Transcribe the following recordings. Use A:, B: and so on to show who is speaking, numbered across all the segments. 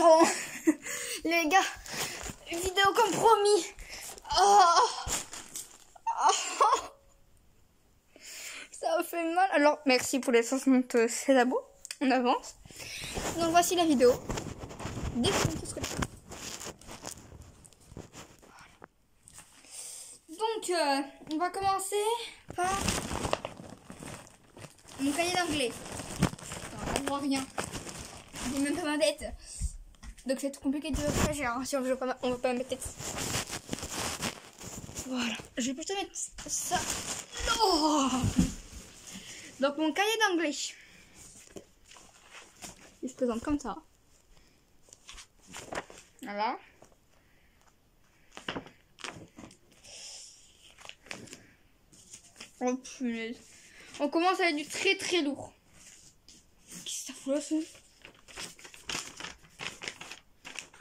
A: pardon. Les gars, vidéo comme promis. Oh. Oh. Ça a fait mal. Alors, merci pour les 76 abos. On avance. Donc, voici la vidéo. Donc, on va commencer par mon cahier d'anglais. On ne voit rien. J'ai même pas ma tête. Donc, c'est tout compliqué de réagir. Hein, si on veut pas mettre tête. Voilà. Je vais plutôt mettre ça. Oh. Donc, mon cahier d'anglais. Il se présente comme ça. Voilà. Oh punaise. On commence avec du très très lourd. Qu'est-ce que ça fout là, ça?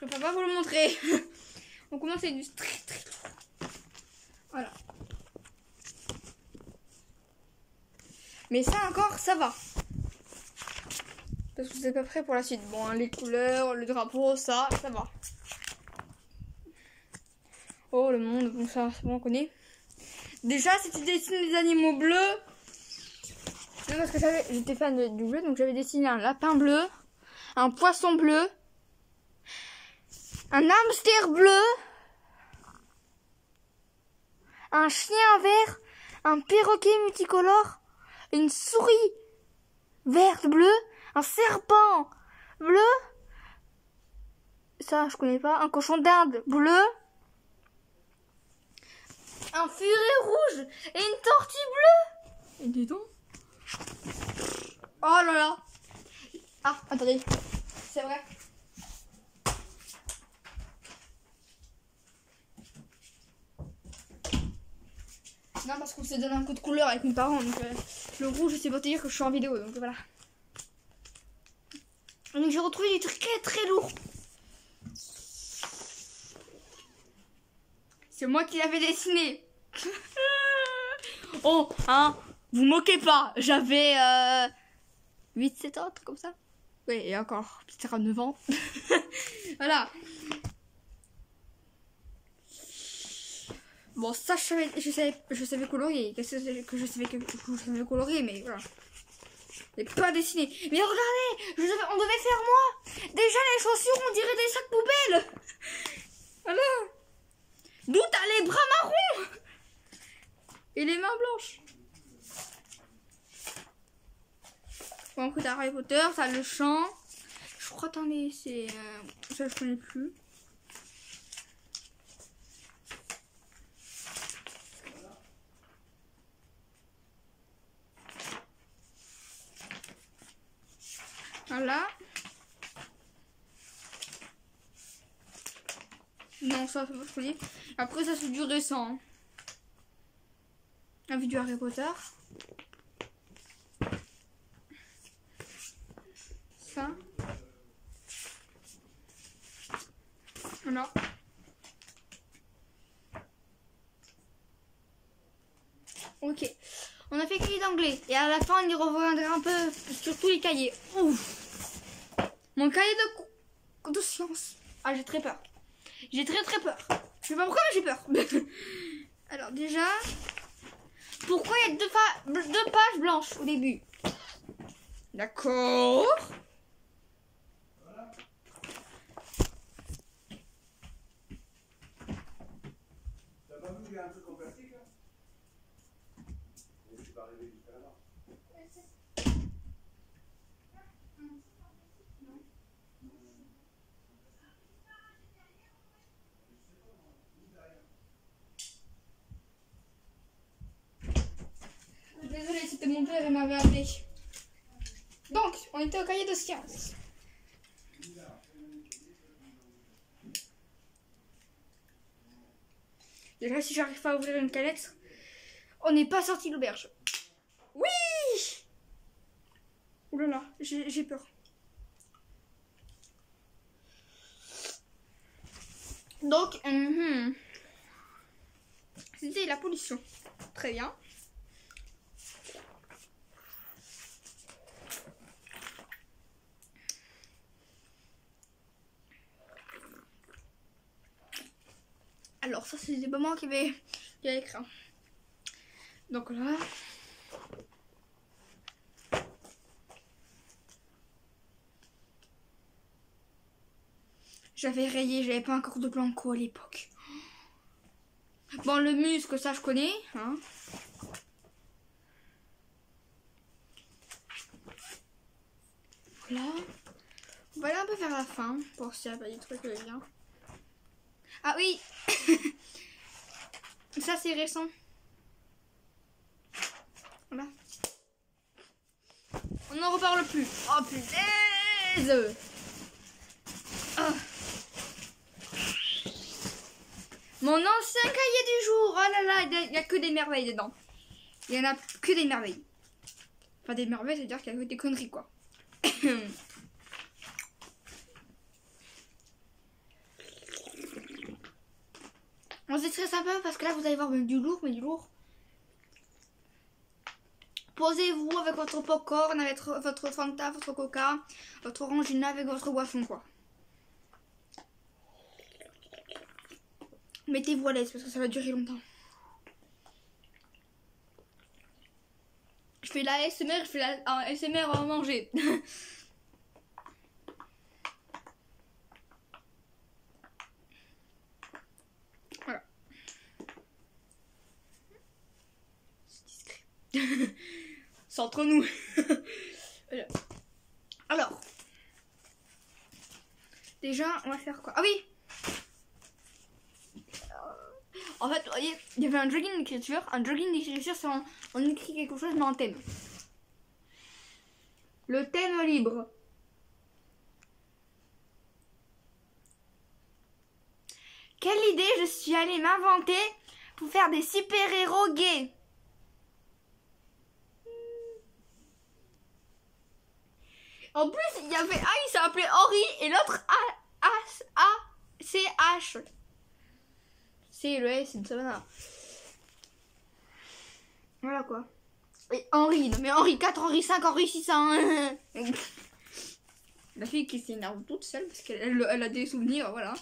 A: Je peux pas vous le montrer. On commence avec du très très lourd. Voilà. Mais ça encore, ça va. Parce que c'est pas prêt pour la suite. Bon, hein, les couleurs, le drapeau, ça va. Oh, le monde, bon, ça, c'est bon, on connaît. Déjà, si tu dessines des animaux bleus, non, parce que j'étais fan du bleu, donc j'avais dessiné un lapin bleu, un poisson bleu, un hamster bleu, un chien vert, un perroquet multicolore, une souris verte bleue, un serpent bleu, ça je connais pas, un cochon d'Inde bleu, un furet rouge et une tortue bleue. Et dis donc. Oh là là. Ah, attendez. C'est vrai. Non, parce qu'on se donne un coup de couleur avec mes parents. Donc, le rouge, c'est pas te dire que je suis en vidéo. Donc, voilà. Donc, j'ai retrouvé des trucs très très lourds. C'est moi qui l'avais dessiné. Oh, hein, vous moquez pas. J'avais 8-7 ans, comme ça. Oui, et encore, peut-être à 9 ans. Voilà. Bon, ça, je savais colorier. Qu'est-ce que je savais colorier, mais voilà. Et pas dessiné. Mais regardez, on devait faire moi. Déjà, les chaussures, on dirait des sacs poubelles. Voilà. D'où t'as les bras marrons et les mains blanches. Bon, après t'as Harry Potter, t'as le chant. Je crois que t'en es, c'est ça je connais plus. Voilà. Non, ça je connais. Après ça c'est du récent. Hein. La vie du Harry Potter. Ça. Voilà. Ok. On a fait cahier d'anglais. Et à la fin, on y reviendra un peu sur tous les cahiers. Ouf. Mon cahier de sciences. Ah, j'ai très peur. J'ai très très peur. Je sais pas pourquoi, mais j'ai peur. Alors déjà, pourquoi il y a deux pages blanches au début? D'accord.
B: T'as pas vu qu'il y a un truc en plastique là? Je suis pas arrivé jusqu'à là-bas.
A: Désolée, c'était mon père, il m'avait appelé. Donc, on était au cahier de sciences. Déjà, si j'arrive pas à ouvrir une canette, on n'est pas sorti de l'auberge. Oui! Oulala, j'ai peur. Donc, c'était la pollution. Très bien. Alors ça c'est des moments qui avait écrit. Donc là. J'avais rayé, j'avais pas encore de blanco à l'époque. Bon, le muscle, ça je connais. Hein. Voilà. On va aller un peu vers la fin pour s'il y a pas des trucs bien. Ah oui. Ça c'est récent. Voilà. On n'en reparle plus. Oh punaise. Oh. Mon ancien cahier du jour. Oh là là, il n'y a que des merveilles dedans. Il n'y en a que des merveilles. Enfin des merveilles, c'est-à-dire qu'il y a que des conneries quoi. On se stresse un peu parce que là vous allez voir du lourd, mais du lourd. Posez-vous avec votre popcorn, avec votre Fanta, votre Coca, votre Orangina avec votre boisson quoi. Mettez-vous à l'aise parce que ça va durer longtemps. Je fais la ASMR, je fais la ASMR à manger. Voilà. C'est discret. C'est entre nous. Voilà. Alors. Déjà, on va faire quoi? Ah oui! En fait, vous voyez, il y avait un jogging d'écriture. Un jogging d'écriture, c'est on écrit quelque chose, mais en thème. Le thème libre. Quelle idée je suis allée m'inventer pour faire des super-héros gays. En plus, il y avait un, il s'appelait Henri, et l'autre A-C-H. C'est le S, c'est une savane. Voilà quoi. Et Henri, non mais Henri 4, Henri 5, Henri 6, hein. La fille qui s'énerve toute seule parce qu'elle a des souvenirs, voilà.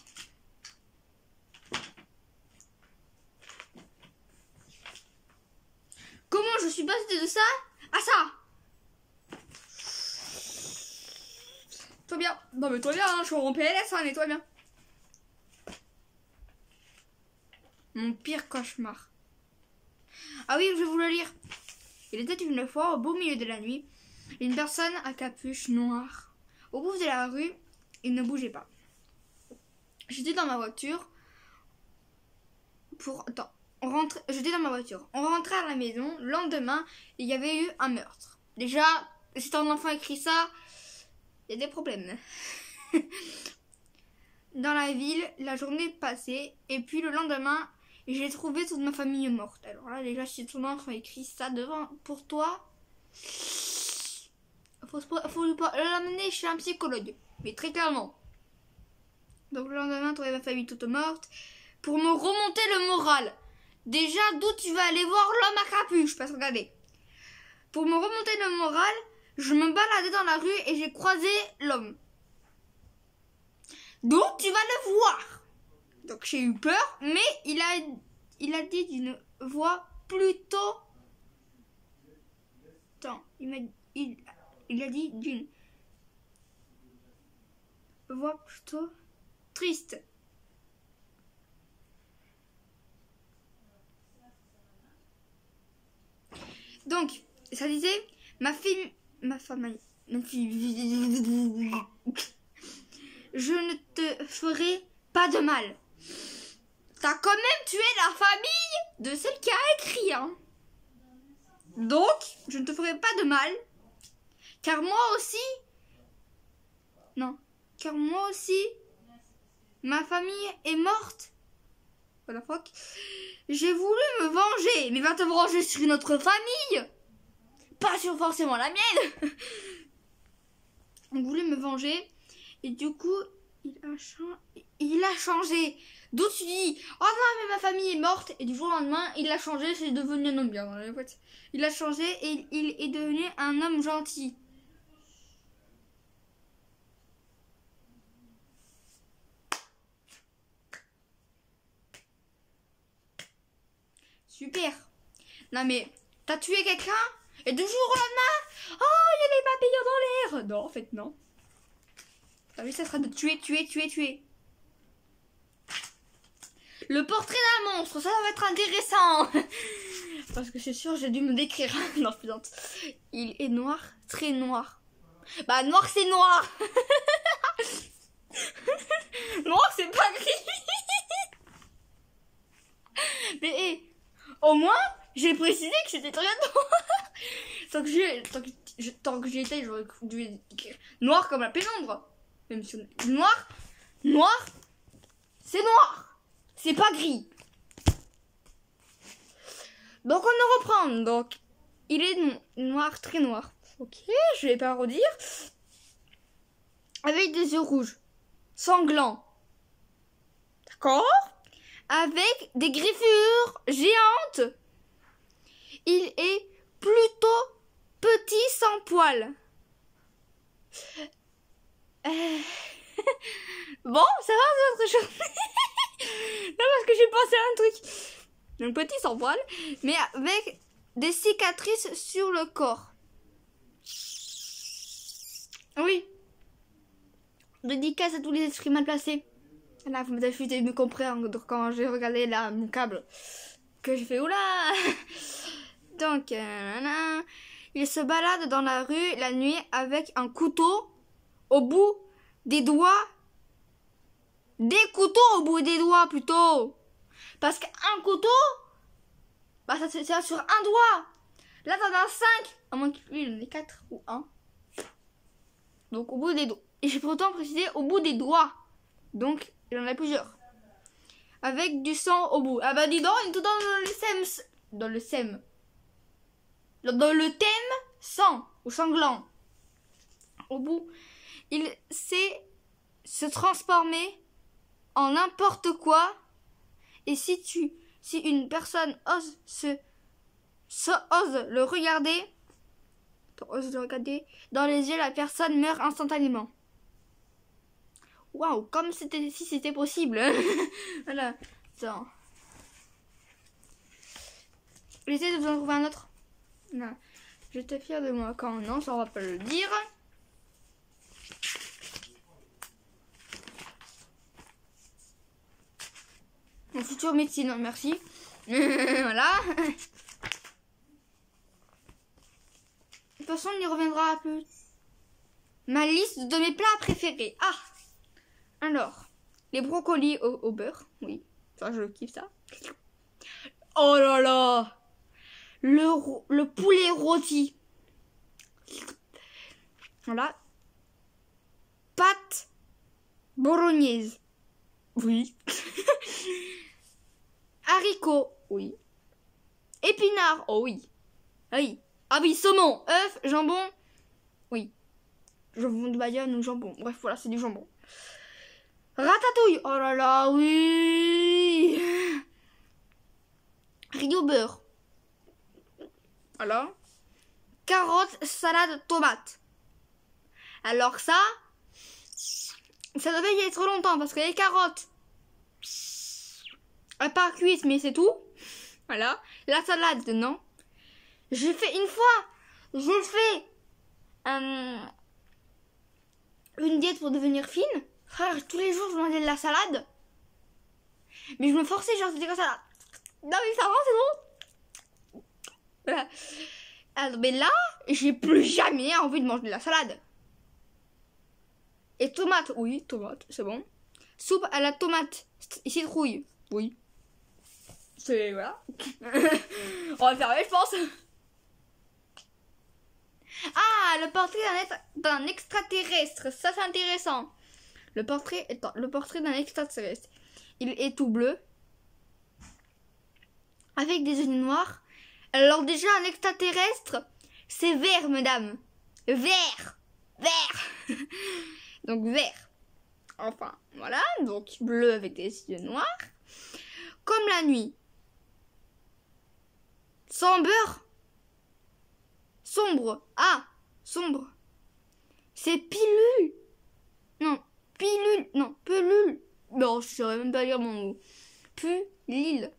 A: Comment je suis passée de ça à ça? Toi bien. Non mais toi bien, hein, je suis en PLS, hein, mais toi bien. Mon pire cauchemar. Ah oui, je vais vous le lire. Il était une fois, au beau milieu de la nuit, une personne à capuche noire. Au bout de la rue, il ne bougeait pas. J'étais dans ma voiture J'étais dans ma voiture. On rentrait à la maison. Le lendemain, il y avait eu un meurtre. Déjà, si ton enfant écrit ça, il y a des problèmes. Dans la ville, la journée passée, et puis le lendemain, j'ai trouvé toute ma famille morte. Alors là, déjà, si ton enfant écrit ça devant pour toi, faut l'amener chez un psychologue. Mais très clairement. Donc le lendemain, trouver ma famille toute morte. Pour me remonter le moral. Déjà, d'où tu vas aller voir l'homme à capuche? Parce que regardez. Pour me remonter le moral, je me baladais dans la rue et j'ai croisé l'homme. Donc tu vas le voir. Donc j'ai eu peur, mais il a dit d'une voix plutôt... Attends, il a dit d'une voix plutôt triste. Donc, ça disait, ma fille, je ne te ferai pas de mal. T'as quand même tué la famille de celle qui a écrit, hein. Donc, je ne te ferai pas de mal. Car moi aussi, ma famille est morte. What the fuck? J'ai voulu me venger. Mais va te venger sur une autre famille. Pas sur forcément la mienne. On voulait me venger. Et du coup, il a changé. D'où tu dis, oh non, mais ma famille est morte. Et du jour au lendemain, il a changé. C'est devenu un homme bien. En fait. Il a changé et il est devenu un homme gentil. Super. Non mais, t'as tué quelqu'un et 2 jours au lendemain, oh, il y a des papillons dans l'air. Non, en fait, non. T'as vu, ça sera de tuer. Le portrait d'un monstre, ça va être intéressant. Parce que c'est sûr, j'ai dû me décrire. Non, je plaisante. Il est noir, très noir. Bah, noir, c'est noir. Noir, c'est pas gris. Mais au moins, j'ai précisé que c'était très noir. Tant que j'y étais, j'aurais dû écrire noir comme la pénombre. Même si noir, c'est noir. C'est pas gris. Donc on en reprend. Donc il est noir, très noir. Ok, je vais pas redire. Avec des yeux rouges, sanglants. D'accord. Avec des griffures géantes. Il est plutôt petit sans poils. Bon, ça va, c'est autre chose. Non, parce que j'ai pensé à un truc. Donc petit sans poils, mais avec des cicatrices sur le corps. Oui. Dédicace à tous les esprits mal placés. Là, vous m'avez me comprendre quand j'ai regardé là mon câble. Que j'ai fait oula. Donc, il se balade dans la rue la nuit avec un couteau au bout des doigts. Des couteaux au bout des doigts plutôt. Parce qu'un couteau, bah ça c'est sur un doigt. Là t'en as 5. À moins que lui il en ait 4 ou 1. Donc au bout des doigts. Et j'ai pourtant précisé au bout des doigts. Donc il en a plusieurs. Avec du sang au bout. Ah bah dis donc, il est tout dans le thème. Dans le thème. Dans le thème sang ou sanglant. Au bout. Il sait se transformer en n'importe quoi. Et si une personne ose le regarder dans les yeux, la personne meurt instantanément. Waouh, comme si c'était possible. Voilà. Attends. J'essaie de vous en trouver un autre. Non. J'étais fière de moi quand non, ça on va pas le dire. Mon futur médecine, merci. Voilà. De toute façon, on y reviendra un peu. Ma liste de mes plats préférés. Ah, alors, les brocolis au beurre. Oui, ça, je kiffe ça. Oh là là. Le poulet rôti. Voilà. Pâte bolognaise. Oui. Haricots, oui. Épinards, oh oui. Oui. Ah oui, saumon, œuf, jambon. Oui. Jambon de Bayonne ou jambon. Bref, voilà, c'est du jambon. Ratatouille, oh là là, oui. Riz au beurre. Voilà. Carottes, salade, tomate. Alors ça devait y être longtemps parce que les carottes, à part cuite, mais c'est tout. Voilà. La salade, non. J'ai fait une fois, une diète pour devenir fine. Frère, tous les jours, je mangeais de la salade. Mais je me forçais, genre, c'était comme ça. Non, mais ça va, c'est bon. Voilà. Alors, mais là, j'ai plus jamais envie de manger de la salade. Et tomate, oui, tomate, c'est bon. Soupe à la tomate et citrouille, oui. C'est, voilà. On va faire, je pense. Ah, le portrait d'un extraterrestre, ça c'est intéressant. Le portrait d'un extraterrestre. Il est tout bleu, avec des yeux noirs. Alors déjà, un extraterrestre, c'est vert, madame. Vert. Donc vert. Enfin, voilà. Donc bleu avec des yeux noirs. Comme la nuit. Sans beurre. Sombre. Ah, sombre. C'est pilule. Non, pilule. Non, pelule. Non, je saurais même pas lire mon mot. Pulile.